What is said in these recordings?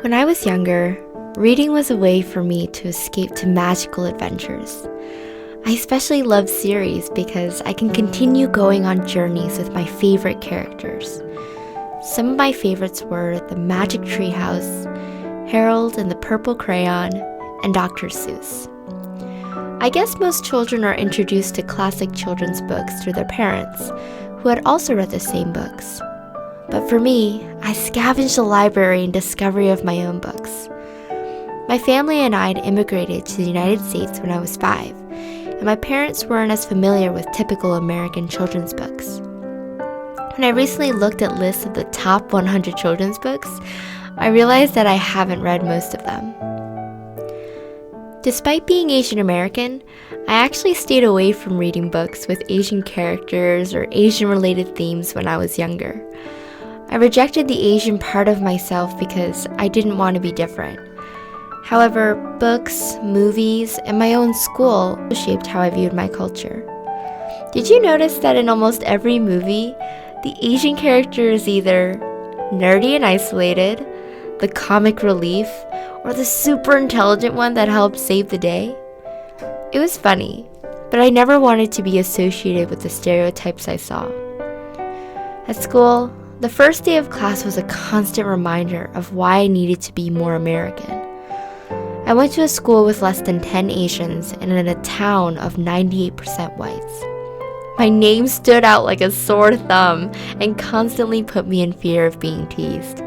When I was younger, reading was a way for me to escape to magical adventures. I especially love series because I can continue going on journeys with my favorite characters. Some of my favorites were The Magic Tree House, Harold and the Purple Crayon, and Dr. Seuss. I guess most children are introduced to classic children's books through their parents, who had also read the same books. But for me, I scavenged the library in discovery of my own books. My family and I had immigrated to the United States when I was 5, and my parents weren't as familiar with typical American children's books. When I recently looked at lists of the top 100 children's books, I realized that I haven't read most of them. Despite being Asian American, I actually stayed away from reading books with Asian characters or Asian-related themes when I was younger. I rejected the Asian part of myself because I didn't want to be different. However, books, movies, and my own school shaped how I viewed my culture. Did you notice that in almost every movie, the Asian character is either nerdy and isolated, the comic relief, or the super intelligent one that helped save the day? It was funny, but I never wanted to be associated with the stereotypes I saw. At school, the first day of class was a constant reminder of why I needed to be more American. I went to a school with less than 10 Asians and in a town of 98% whites. My name stood out like a sore thumb and constantly put me in fear of being teased.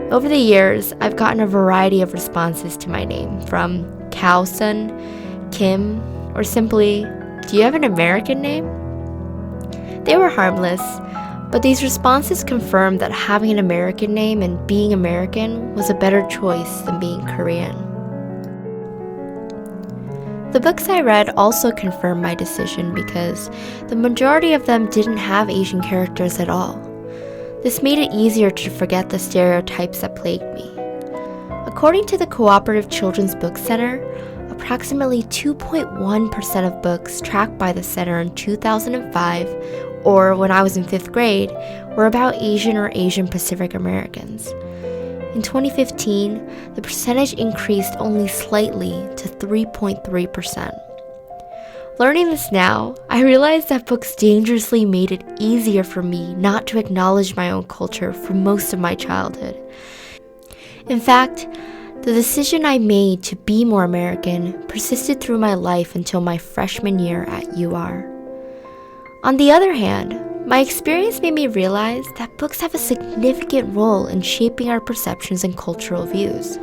Over the years, I've gotten a variety of responses to my name, from KyungSun, Kim, or simply, "Do you have an American name?" They were harmless, but these responses confirmed that having an American name and being American was a better choice than being Korean. The books I read also confirmed my decision because the majority of them didn't have Asian characters at all. This made it easier to forget the stereotypes that plagued me. According to the Cooperative Children's Book Center, approximately 2.1% of books tracked by the center in 2005, or when I was in 5th grade, were about Asian or Asian Pacific Americans. In 2015, the percentage increased only slightly to 3.3%. Learning this now, I realized that books dangerously made it easier for me not to acknowledge my own culture for most of my childhood. In fact, the decision I made to be more American persisted through my life until my freshman year at UR. On the other hand, my experience made me realize that books have a significant role in shaping our perceptions and cultural views.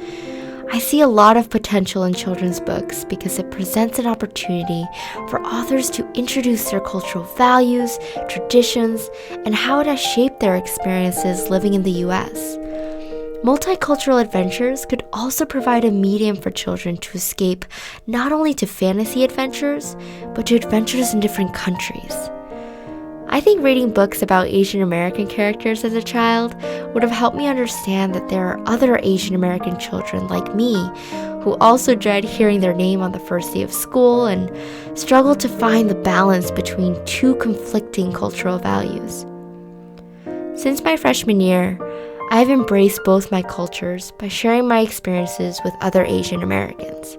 I see a lot of potential in children's books because it presents an opportunity for authors to introduce their cultural values, traditions, and how it has shaped their experiences living in the US. Multicultural adventures could also provide a medium for children to escape not only to fantasy adventures, but to adventures in different countries. I think reading books about Asian American characters as a child would have helped me understand that there are other Asian American children like me who also dread hearing their name on the first day of school and struggle to find the balance between two conflicting cultural values. Since my freshman year, I've embraced both my cultures by sharing my experiences with other Asian Americans.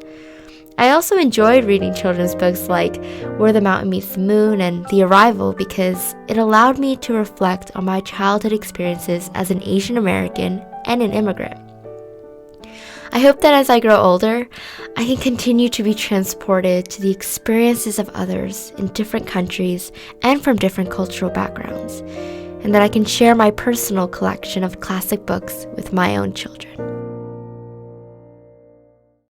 I also enjoyed reading children's books like Where the Mountain Meets the Moon and The Arrival because it allowed me to reflect on my childhood experiences as an Asian American and an immigrant. I hope that as I grow older, I can continue to be transported to the experiences of others in different countries and from different cultural backgrounds, and that I can share my personal collection of classic books with my own children.